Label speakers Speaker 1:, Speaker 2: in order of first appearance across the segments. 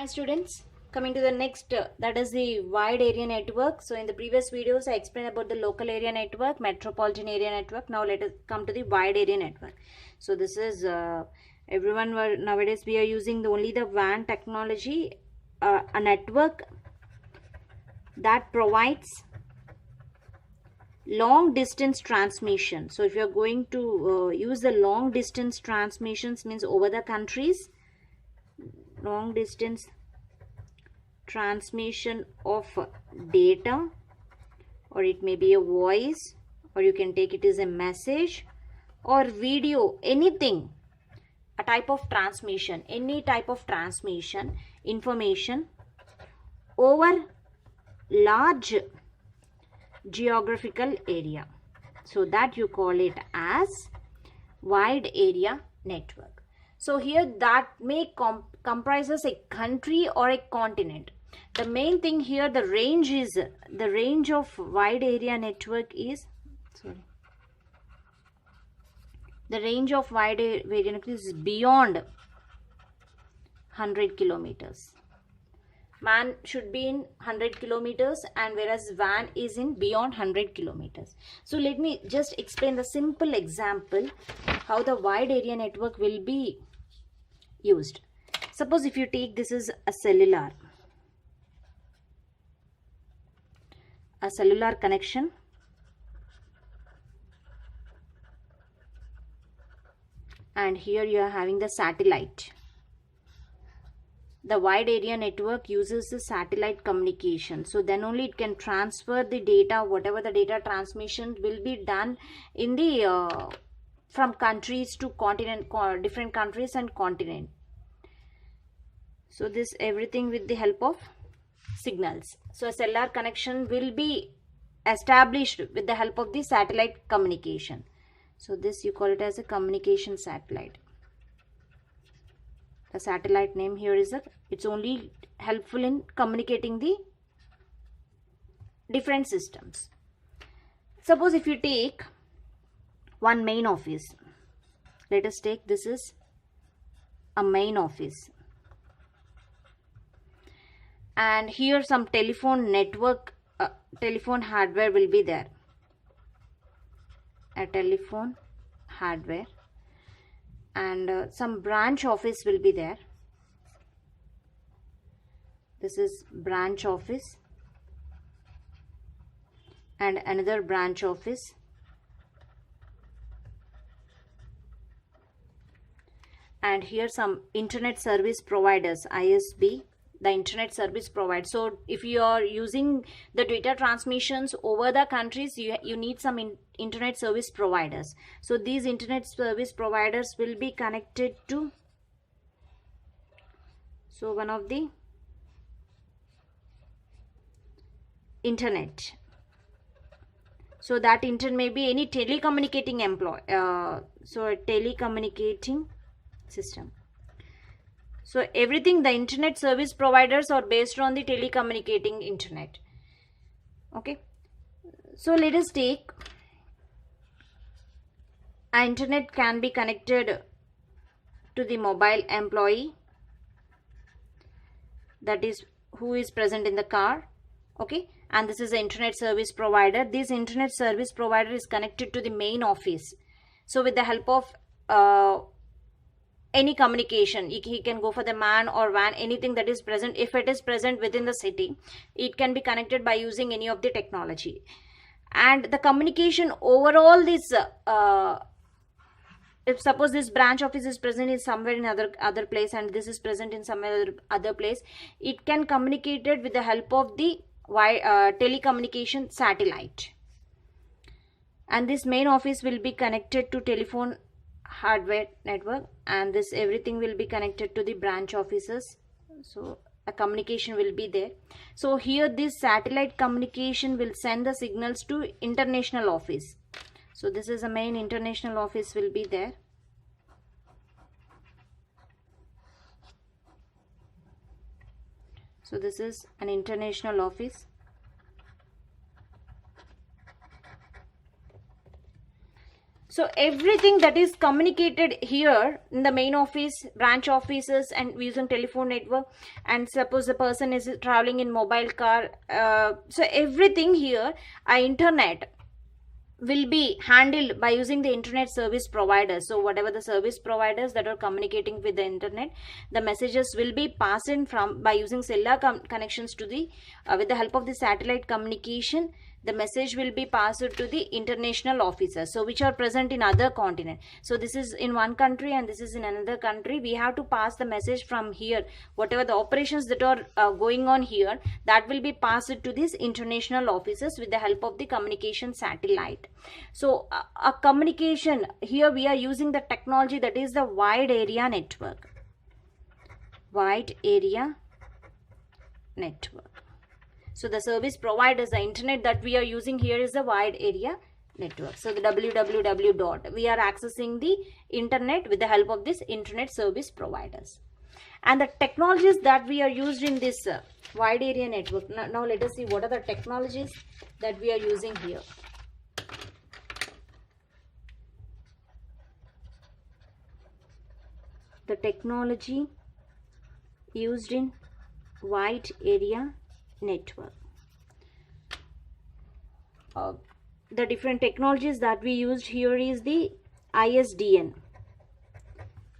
Speaker 1: Hi students, coming to the next that is the wide area network. So in the previous videos I explained about the local area network, metropolitan area network. Now let us come to the wide area network. So this is nowadays we are using only the WAN technology, a network that provides long distance transmission. So if you are going to use the long distance transmissions, means over the countries, long distance transmission of data, or it may be a voice, or you can take it as a message or video, anything, a type of transmission, any type of transmission information over large geographical area. So that you call it as wide area network. So here that may comprises a country or a continent. The main thing here, the range of wide area network is, the range of wide area network is beyond 100 kilometers. Man should be in 100 kilometers, and whereas WAN is in beyond 100 kilometers. So let me just explain the simple example how the wide area network will be used. Suppose if you take this is a cellular connection, and here you are having the satellite. The wide area network uses the satellite communication, so then only it can transfer the data, whatever the data transmission will be done in the from countries to continent, different countries and continent. So this everything with the help of signals. So a cellular connection will be established with the help of the satellite communication. So this you call it as a communication satellite. The satellite name here is it's only helpful in communicating the different systems. Suppose if you take one main office, let us take this is a main office, and here some telephone network, telephone hardware will be there, a telephone hardware, and some branch office will be there. This is branch office and another branch office, and here some internet service providers, ISP, the internet service provider. So if you are using the data transmissions over the countries, you need some internet service providers. So these internet service providers will be connected to, so one of the internet. So that internet may be any telecommunicating so a telecommunicating system. So everything, the internet service providers are based on the telecommunicating internet. Okay. So let us take, an internet can be connected to the mobile employee, that is who is present in the car. Okay. And this is the internet service provider. This internet service provider is connected to the main office. So with the help of any communication, he can go for the MAN or WAN, anything that is present. If it is present within the city, it can be connected by using any of the technology. And the communication overall, this if suppose this branch office is present in somewhere in other place, and this is present in some other place, it can communicate it with the help of the telecommunication satellite. And this main office will be connected to telephone hardware network, and this everything will be connected to the branch offices. So a communication will be there. So here this satellite communication will send the signals to international office. So this is a main international office will be there. So this is an international office. So everything that is communicated here in the main office, branch offices, and using telephone network, and suppose the person is traveling in mobile car, so everything here, internet will be handled by using the internet service providers. So whatever the service providers that are communicating with the internet, the messages will be passed in from by using cellular connections to the with the help of the satellite communication. The message will be passed to the international officers, so which are present in other continent. So this is in one country and this is in another country. We have to pass the message from here. Whatever the operations that are going on here, that will be passed to these international officers with the help of the communication satellite. So a communication here, we are using the technology that is the wide area network. Wide area network. So the service providers, the internet that we are using here is the wide area network. So the www dot, we are accessing the internet with the help of this internet service providers. And the technologies that we are used in this wide area network. Now let us see what are the technologies that we are using here. The technology used in wide area network. The different technologies that we used here is the ISDN.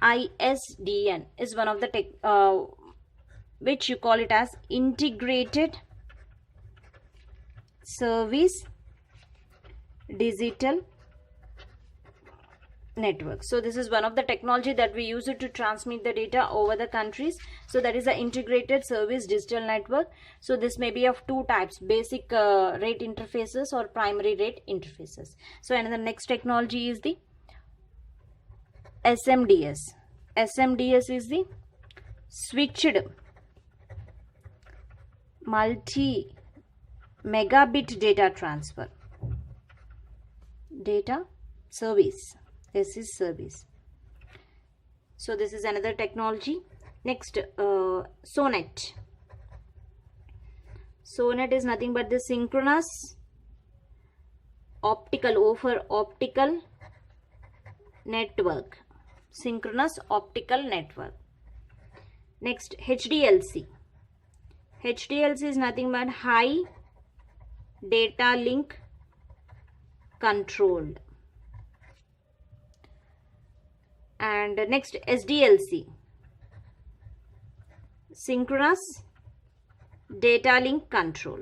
Speaker 1: ISDN is one of the which you call it as integrated service digital network. So this is one of the technology that we use it to transmit the data over the countries. So that is the integrated service digital network. So this may be of two types, basic rate interfaces or primary rate interfaces. So and the next technology is the SMDS. SMDS is the switched multi megabit data transfer. Data service. This is service. So this is another technology. Next, SONET. SONET is nothing but the synchronous optical network. Synchronous optical network. Next, HDLC. HDLC is nothing but high data link controlled. And next, SDLC, synchronous data link control.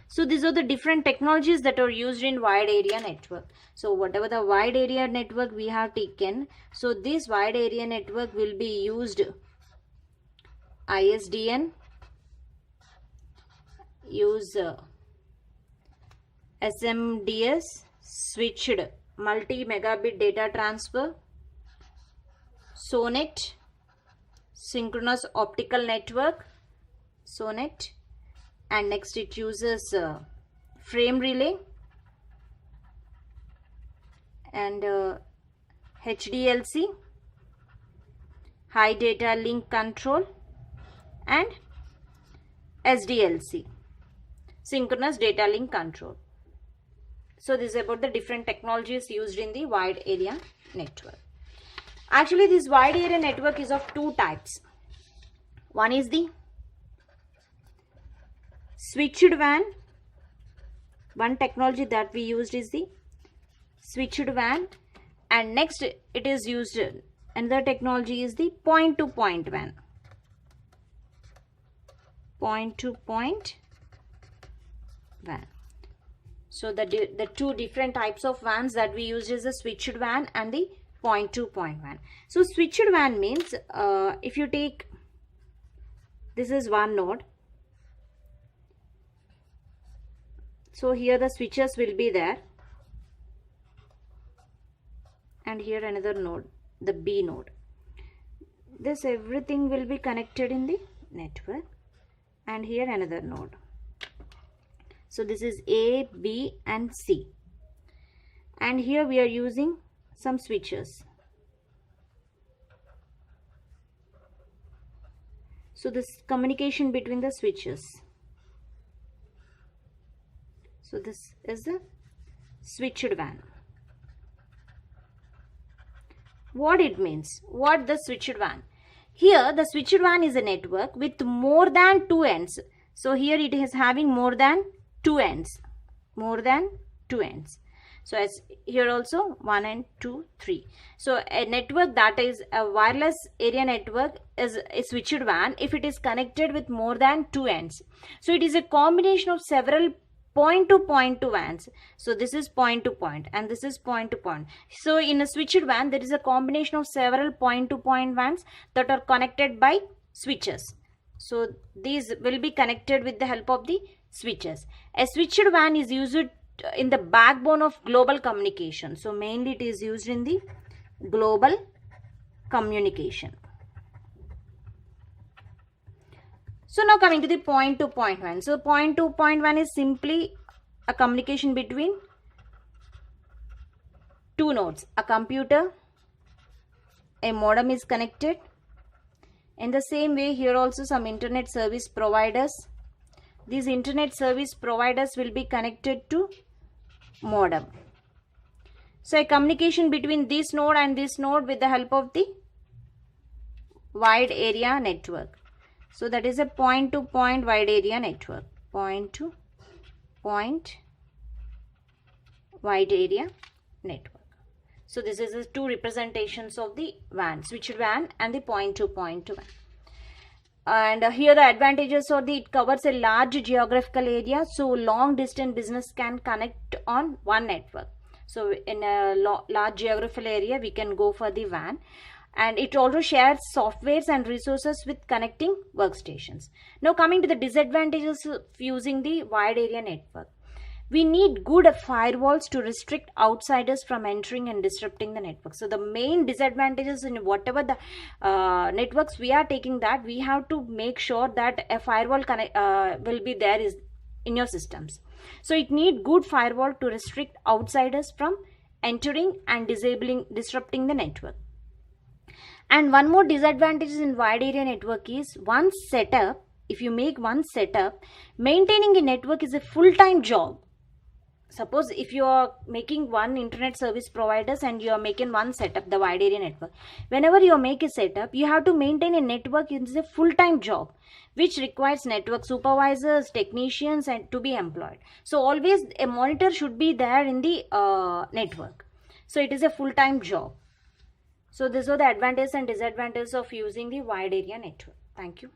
Speaker 1: So these are the different technologies that are used in wide area network. So whatever the wide area network we have taken, so this wide area network will be used ISDN, use SMDS, switched multi-megabit data transfer, SONET, synchronous optical network, SONET, and next it uses frame relay, and HDLC, high data link control, and SDLC, synchronous data link control. So this is about the different technologies used in the wide area network. Actually, this wide area network is of two types. One is the switched WAN. One technology that we used is the switched WAN, and next it is used, another technology is the point-to-point WAN. Point-to-point WAN. So the two different types of WANs that we use is the switched WAN and the point-to-point WAN. So switched WAN means if you take, this is one node. So here the switches will be there, and here another node, the B node. This everything will be connected in the network, and here another node. So this is A, B and C, and here we are using some switches. So this communication between the switches. So this is the switched WAN. What it means? What the switched WAN? Here the switched WAN is a network with more than 2 ends. So here it is having more than 2 ends. More than 2 ends. So as here also 1 and 2, 3. So a network that is a wireless area network is a switched WAN if it is connected with more than 2 ends. So it is a combination of several point-to-point WANs. So this is point-to-point and this is point-to-point. So in a switched WAN there is a combination of several point-to-point WANs that are connected by switches. So these will be connected with the help of the switches. A switched WAN is used in the backbone of global communication. So mainly it is used in the global communication. So now coming to the point-to-point WAN. So point-to-point WAN is simply a communication between two nodes. A computer, a modem is connected. In the same way, here also some internet service providers. These internet service providers will be connected to modem. So a communication between this node and this node with the help of the wide area network. So that is a point-to-point wide area network. Point-to-point wide area network. So this is the two representations of the WAN, switched WAN and the point-to-point WAN. And here the advantages are it covers a large geographical area, so long distance business can connect on one network. So in a large geographical area we can go for the WAN. And it also shares softwares and resources with connecting workstations. Now coming to the disadvantages of using the wide area network. We need good firewalls to restrict outsiders from entering and disrupting the network. So the main disadvantages in whatever the networks we are taking, that we have to make sure that a firewall will be there in your systems. So it need good firewall to restrict outsiders from entering and disrupting the network. And one more disadvantage in wide area network is one setup. If you make one setup, maintaining a network is a full-time job. Suppose if you are making one internet service providers and you are making one setup, the wide area network. Whenever you make a setup, you have to maintain a network. It is a full-time job which requires network supervisors, technicians and to be employed. So always a monitor should be there in the network. So it is a full-time job. So these are the advantages and disadvantages of using the wide area network. Thank you.